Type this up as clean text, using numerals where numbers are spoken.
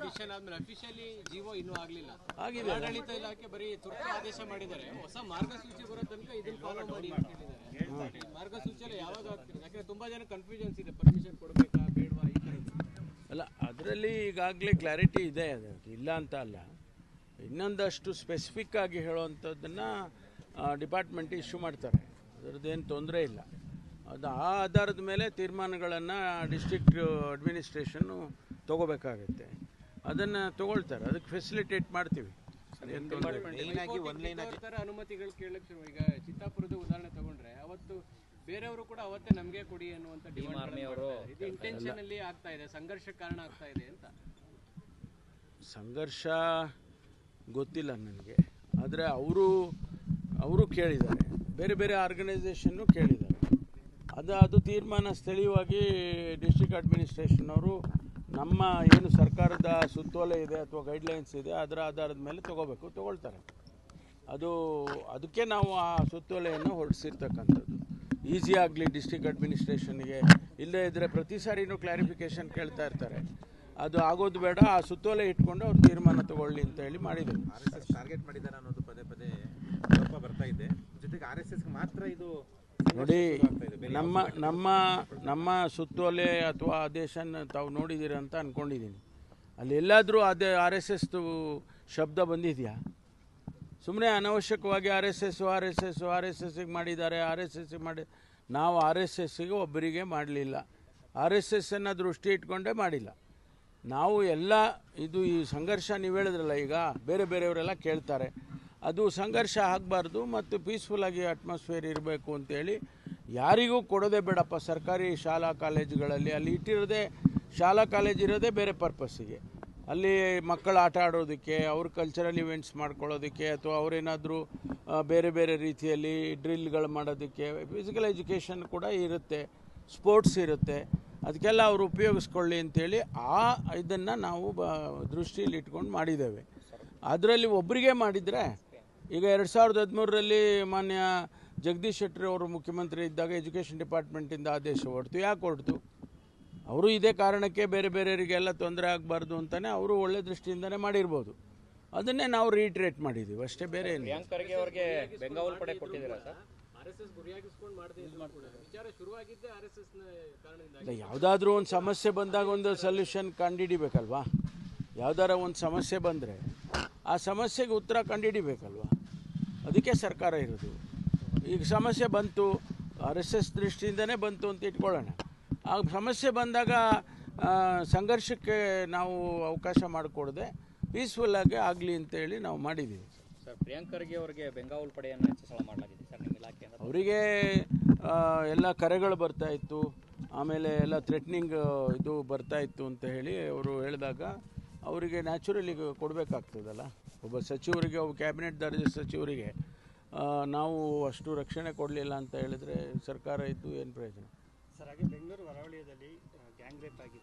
Decision ಆದ್ಮೇಲೆ officially ಜೀವೋ ಇನ್ನೂ ಆಗಲಿಲ್ಲ. ಆಡಳಿತ ಇಲಾಖೆ ಬರೀ ತುರ್ತು ಆದೇಶ ಮಾಡಿದ್ದಾರೆ. ಹೊಸ ಮಾರ್ಗಸೂಚಿ ಬರೋ ತನಕ ಇದನ್ನ ಫಾಲೋ ಮಾಡಿ ಅಂತ ಹೇಳಿದ್ದಾರೆ. ಮಾರ್ಗಸೂಚಿಯಲ್ಲಿ ಯಾವಾಗ ಆಗ್ತಿದೆ? ಯಾಕಂದ್ರೆ ತುಂಬಾ ಜನ ಕನ್ಫ್ಯೂಷನ್ಸ್ ಇದೆ, ಪರ್ಮಿಷನ್ ಕೊಡಬೇಕಾ ಬೇಡವಾ ಈ ಥರದ್ದು. ಅಲ್ಲ, ಅದರಲ್ಲಿ ಈಗಾಗಲೇ ಕ್ಲಾರಿಟಿ ಇದೆ, ಅದು ಇಲ್ಲ ಅಂತ ಅಲ್ಲ. ಇನ್ನೊಂದಷ್ಟು ಸ್ಪೆಸಿಫಿಕ್ ಆಗಿ ಹೇಳುವಂಥದ್ದನ್ನು ಡಿಪಾರ್ಟ್ಮೆಂಟ್ ಇಶ್ಯೂ ಮಾಡ್ತಾರೆ, ಅದರದ್ದೇನು ತೊಂದರೆ ಇಲ್ಲ. ಅದು ಆ ಆಧಾರದ ಮೇಲೆ ತೀರ್ಮಾನಗಳನ್ನು ಡಿಸ್ಟ್ರಿಕ್ಟ್ ಅಡ್ಮಿನಿಸ್ಟ್ರೇಷನ್ನು ತೊಗೋಬೇಕಾಗತ್ತೆ, ಅದನ್ನು ತೊಗೊಳ್ತಾರೆ, ಅದಕ್ಕೆ ಫೆಸಿಲಿಟೇಟ್ ಮಾಡ್ತೀವಿ. ಅನುಮತಿಗಳು ಕೇಳಕ್ಕೆ ಈಗ ಚಿತ್ತಾಪುರದ ಉದಾಹರಣೆ ತಗೊಂಡ್ರೆ ಅವತ್ತು ಬೇರೆಯವರು ಕೂಡ ಅವತ್ತೇ ನಮಗೆ ಕೊಡಿ ಅನ್ನುವಂಥ ಇದು ಇಂಟೆನ್ಷನಲ್ಲಿ ಆಗ್ತಾ ಇದೆ, ಸಂಘರ್ಷ ಕಾರಣ ಆಗ್ತಾ ಇದೆ ಅಂತ. ಸಂಘರ್ಷ ಗೊತ್ತಿಲ್ಲ ನನಗೆ, ಆದರೆ ಅವರು ಕೇಳಿದ್ದಾರೆ, ಬೇರೆ ಬೇರೆ ಆರ್ಗನೈಸೇಷನ್ನು ಕೇಳಿದ್ದಾರೆ. ಅದು ತೀರ್ಮಾನ ಸ್ಥಳೀಯವಾಗಿ ಡಿಸ್ಟ್ರಿಕ್ಟ್ ಅಡ್ಮಿನಿಸ್ಟ್ರೇಷನ್ ಅವರು ನಮ್ಮ ಏನು ಸರ್ಕಾರದ ಸುತ್ತೋಲೆ ಇದೆ ಅಥವಾ ಗೈಡ್ಲೈನ್ಸ್ ಇದೆ ಅದರ ಆಧಾರದ ಮೇಲೆ ತೊಗೊಳ್ತಾರೆ. ಅದಕ್ಕೆ ನಾವು ಆ ಸುತ್ತೋಲೆಯನ್ನು ಹೊರಡಿಸಿರ್ತಕ್ಕಂಥದ್ದು ಈಸಿ ಆಗಲಿ ಡಿಸ್ಟ್ರಿಕ್ಟ್ ಅಡ್ಮಿನಿಸ್ಟ್ರೇಷನ್ಗೆ. ಇಲ್ಲದೇ ಇದ್ದರೆ ಪ್ರತಿ ಸಾರಿನೂ ಕ್ಲಾರಿಫಿಕೇಷನ್ ಕೇಳ್ತಾ ಇರ್ತಾರೆ, ಅದು ಆಗೋದು ಬೇಡ, ಆ ಸುತ್ತೋಲೆ ಇಟ್ಕೊಂಡು ಅವ್ರು ತೀರ್ಮಾನ ತಗೊಳ್ಳಿ ಅಂತ ಹೇಳಿ ಮಾಡಿದರು. ಟಾರ್ಗೆಟ್ ಮಾಡಿದ್ದಾರೆ ಅನ್ನೋದು ಪದೇ ಪದೇ ಬರ್ತಾ ಇದೆ. ಜೊತೆಗೆ RSS ಮಾತ್ರ ಇದು ನೋಡಿ, ನಮ್ಮ ಸುತ್ತೋಲೆ ಅಥವಾ ಆದೇಶನ ತಾವು ನೋಡಿದ್ದೀರ ಅಂತ ಅಂದ್ಕೊಂಡಿದ್ದೀನಿ. ಅಲ್ಲಿ ಎಲ್ಲಾದರೂ ಅದೇ RSS ಶಬ್ದ ಬಂದಿದೆಯಾ? ಸುಮ್ಮನೆ ಅನವಶ್ಯಕವಾಗಿ RSSಗೆ ಮಾಡಿದ್ದಾರೆ, RSSಗೆ ಮಾಡಿ. ನಾವು RSSಗೆ ಒಬ್ಬರಿಗೆ ಮಾಡಲಿಲ್ಲ, RSSನ್ನು ದೃಷ್ಟಿ ಇಟ್ಕೊಂಡೇ ಮಾಡಿಲ್ಲ. ನಾವು ಎಲ್ಲ ಈ ಸಂಘರ್ಷ ನೀವು ಹೇಳಿದ್ರಲ್ಲ, ಈಗ ಬೇರೆ ಬೇರೆಯವರೆಲ್ಲ ಕೇಳ್ತಾರೆ, ಅದು ಸಂಘರ್ಷ ಆಗಬಾರ್ದು ಮತ್ತು ಪೀಸ್ಫುಲ್ಲಾಗಿ ಅಟ್ಮಾಸ್ಫಿಯರ್ ಇರಬೇಕು ಅಂತೇಳಿ ಯಾರಿಗೂ ಕೊಡೋದೇ ಬೇಡಪ್ಪ. ಸರ್ಕಾರಿ ಶಾಲಾ ಕಾಲೇಜುಗಳಲ್ಲಿ ಅಲ್ಲಿ ಇಟ್ಟಿರೋದೇ, ಶಾಲಾ ಕಾಲೇಜ್ ಇರೋದೇ ಬೇರೆ ಪರ್ಪಸ್ಸಿಗೆ, ಅಲ್ಲಿ ಮಕ್ಕಳು ಆಟ ಆಡೋದಕ್ಕೆ, ಅವ್ರ ಕಲ್ಚರಲ್ ಇವೆಂಟ್ಸ್ ಮಾಡ್ಕೊಳ್ಳೋದಕ್ಕೆ, ಅಥವಾ ಅವರೇನಾದರೂ ಬೇರೆ ಬೇರೆ ರೀತಿಯಲ್ಲಿ ಡ್ರಿಲ್ಗಳು ಮಾಡೋದಕ್ಕೆ, ಫಿಸಿಕಲ್ ಎಜುಕೇಷನ್ ಕೂಡ ಇರುತ್ತೆ, ಸ್ಪೋರ್ಟ್ಸ್ ಇರುತ್ತೆ, ಅದಕ್ಕೆಲ್ಲ ಅವರು ಉಪಯೋಗಿಸ್ಕೊಳ್ಳಿ ಅಂಥೇಳಿ ಇದನ್ನು ನಾವು ದೃಷ್ಟಿಯಲ್ಲಿ ಇಟ್ಕೊಂಡು ಮಾಡಿದ್ದೇವೆ. ಅದರಲ್ಲಿ ಒಬ್ಬರಿಗೆ ಮಾಡಿದರೆ, ಈಗ 2013ರಲ್ಲಿ ಮಾನ್ಯ ಜಗದೀಶ್ ಶೆಟ್ಟರ್ ಅವರು ಮುಖ್ಯಮಂತ್ರಿ ಇದ್ದಾಗ ಎಜುಕೇಷನ್ ಡಿಪಾರ್ಟ್ಮೆಂಟಿಂದ ಆದೇಶ ಹೊರತು. ಯಾಕೆ ಹೊರತು? ಅವರು ಇದೇ ಕಾರಣಕ್ಕೆ ಬೇರೆ ಬೇರೆಯವರಿಗೆಲ್ಲ ತೊಂದರೆ ಆಗಬಾರ್ದು ಅಂತಲೇ ಅವರು ಒಳ್ಳೆ ದೃಷ್ಟಿಯಿಂದನೇ ಮಾಡಿರ್ಬೋದು. ಅದನ್ನೇ ನಾವು ರೀಟ್ರೇಟ್ ಮಾಡಿದ್ದೀವಿ ಅಷ್ಟೇ, ಬೇರೆ ಏನು. ಯಾವುದಾದ್ರೂ ಒಂದು ಸಮಸ್ಯೆ ಬಂದಾಗ ಒಂದು ಸೊಲ್ಯೂಷನ್ ಕಂಡುಹಿಡಿಬೇಕಲ್ವಾ? ಯಾವುದಾರ ಒಂದು ಸಮಸ್ಯೆ ಬಂದರೆ ಆ ಸಮಸ್ಯೆಗೆ ಉತ್ತರ ಕಂಡುಹಿಡಿಬೇಕಲ್ವ, ಅದಕ್ಕೆ ಸರ್ಕಾರ ಇರೋದು. ಈಗ ಸಮಸ್ಯೆ ಬಂತು, RSS ದೃಷ್ಟಿಯಿಂದನೇ ಬಂತು ಅಂತ ಇಟ್ಕೊಳ್ಳೋಣ. ಆ ಸಮಸ್ಯೆ ಬಂದಾಗ ಸಂಘರ್ಷಕ್ಕೆ ನಾವು ಅವಕಾಶ ಮಾಡಿಕೊಡದೆ ಪೀಸ್ಫುಲ್ಲಾಗಿ ಆಗಲಿ ಅಂತೇಳಿ ನಾವು ಮಾಡಿದ್ದೀವಿ. ಸರ್, ಪ್ರಿಯಾಂಕ್ ಖರ್ಗೆ ಅವರಿಗೆ ಬೆಂಗಾವಲು ಪಡೆಯನ್ನು ಹೆಚ್ಚಳ ಮಾಡಲಾಗಿದೆ ಸರ್ ನಿಮ್ಮ ಇಲಾಖೆಯಿಂದ. ಅವರಿಗೆ ಎಲ್ಲ ಕರೆಗಳು ಬರ್ತಾಯಿತ್ತು, ಆಮೇಲೆ ಎಲ್ಲ ಥ್ರೆಟ್ನಿಂಗ್ ಇದು ಬರ್ತಾಯಿತ್ತು ಅಂತ ಹೇಳಿ ಅವರು ಹೇಳಿದಾಗ ಅವರಿಗೆ ನ್ಯಾಚುರಲಿ ಕೊಡಬೇಕಾಗ್ತದಲ್ಲ. ಒಬ್ಬ ಸಚಿವರಿಗೆ, ಒಬ್ಬ ಕ್ಯಾಬಿನೆಟ್ ದರ್ಜೆ ಸಚಿವರಿಗೆ ನಾವು ಅಷ್ಟು ರಕ್ಷಣೆ ಕೊಡಲಿಲ್ಲ ಅಂತ ಹೇಳಿದ್ರೆ ಸರ್ಕಾರ ಇದ್ದು ಏನು ಪ್ರಯೋಜನ? ಸರ್, ಹಾಗೆ ಬೆಂಗಳೂರು ಹೊರವಲಯದಲ್ಲಿ ಗ್ಯಾಂಗ್ ರೇಪ್ ಆಗಿದೆ.